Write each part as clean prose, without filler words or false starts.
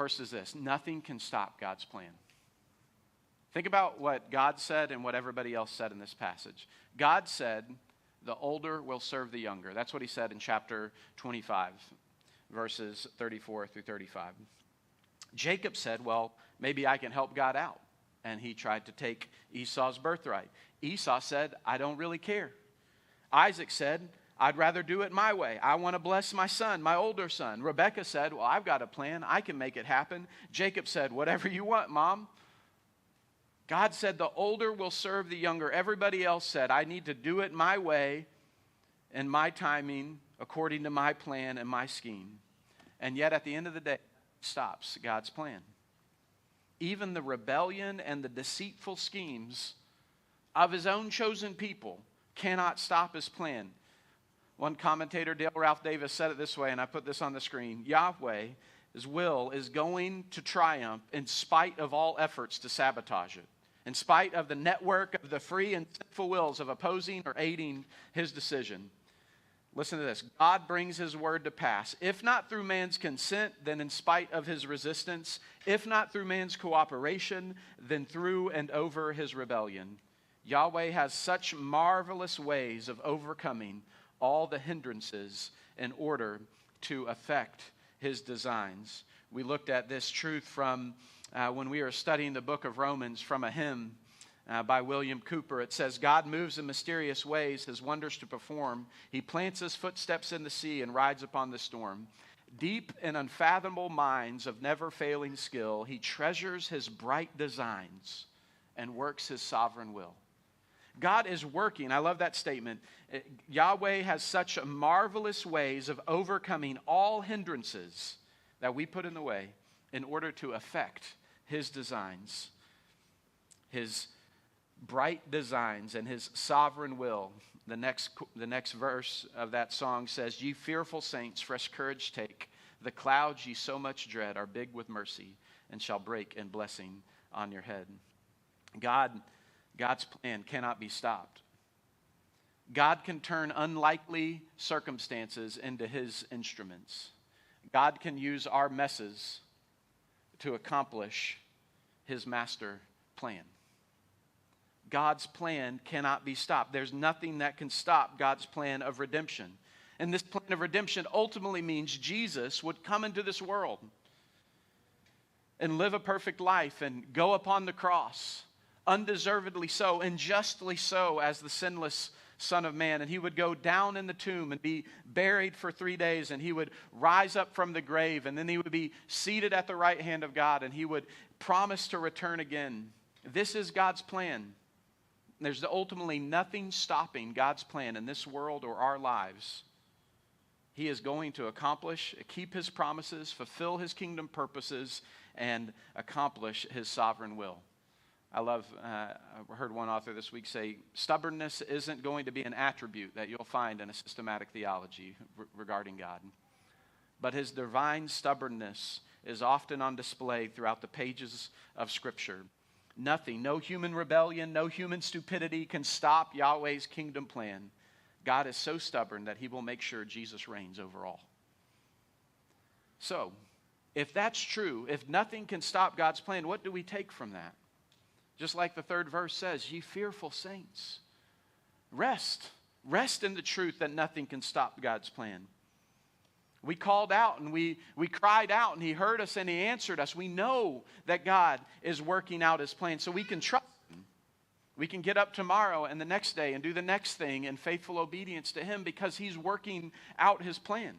verse is this: nothing can stop God's plan. Think about what God said and what everybody else said in this passage. God said, the older will serve the younger. That's what he said in chapter 25, verses 34 through 35. Jacob said, well, maybe I can help God out. And he tried to take Esau's birthright. Esau said, I don't really care. Isaac said, I'd rather do it my way. I want to bless my son, my older son. Rebekah said, well, I've got a plan. I can make it happen. Jacob said, whatever you want, Mom. God said the older will serve the younger. Everybody else said, I need to do it my way and my timing according to my plan and my scheme. And yet at the end of the day, it stops God's plan. Even the rebellion and the deceitful schemes of his own chosen people cannot stop his plan. One commentator, Dale Ralph Davis, said it this way, and I put this on the screen: Yahweh's will is going to triumph in spite of all efforts to sabotage it, in spite of the network of the free and sinful wills of opposing or aiding his decision. Listen to this. God brings his word to pass, if not through man's consent, then in spite of his resistance, if not through man's cooperation, then through and over his rebellion. Yahweh has such marvelous ways of overcoming all the hindrances in order to effect his designs. We looked at this truth from when we were studying the book of Romans from a hymn by William Cooper. It says, God moves in mysterious ways, his wonders to perform. He plants his footsteps in the sea and rides upon the storm. Deep in unfathomable minds of never-failing skill, he treasures his bright designs and works his sovereign will. God is working. I love that statement. Yahweh has such marvelous ways of overcoming all hindrances that we put in the way in order to effect his designs, his bright designs and his sovereign will. The next verse of that song says, Ye fearful saints, fresh courage take. The clouds ye so much dread are big with mercy and shall break in blessing on your head. God's plan cannot be stopped. God can turn unlikely circumstances into his instruments. God can use our messes to accomplish his master plan. God's plan cannot be stopped. There's nothing that can stop God's plan of redemption. And this plan of redemption ultimately means Jesus would come into this world and live a perfect life and go upon the cross, undeservedly so, and justly so, as the sinless Son of Man. And he would go down in the tomb and be buried for 3 days, and he would rise up from the grave, and then he would be seated at the right hand of God, and he would promise to return again. This is God's plan. There's ultimately nothing stopping God's plan in this world or our lives. He is going to accomplish, keep his promises, fulfill his kingdom purposes, and accomplish his sovereign will. I heard one author this week say, stubbornness isn't going to be an attribute that you'll find in a systematic theology regarding God. But his divine stubbornness is often on display throughout the pages of Scripture. Nothing, no human rebellion, no human stupidity can stop Yahweh's kingdom plan. God is so stubborn that he will make sure Jesus reigns over all. So, if that's true, if nothing can stop God's plan, what do we take from that? Just like the third verse says, ye fearful saints, rest. Rest in the truth that nothing can stop God's plan. We called out and we cried out and he heard us and he answered us. We know that God is working out his plan, so we can trust him. We can get up tomorrow and the next day and do the next thing in faithful obedience to him because he's working out his plan.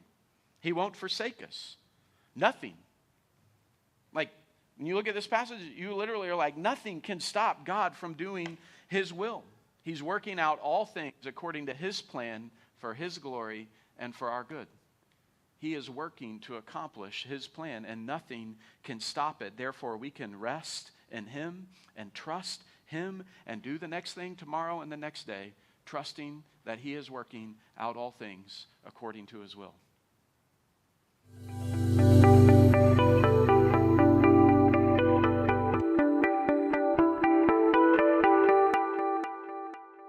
He won't forsake us. Nothing. Like, when you look at this passage, you literally are like, nothing can stop God from doing his will. He's working out all things according to his plan for his glory and for our good. He is working to accomplish his plan, and nothing can stop it. Therefore, we can rest in him and trust him and do the next thing tomorrow and the next day, trusting that he is working out all things according to his will.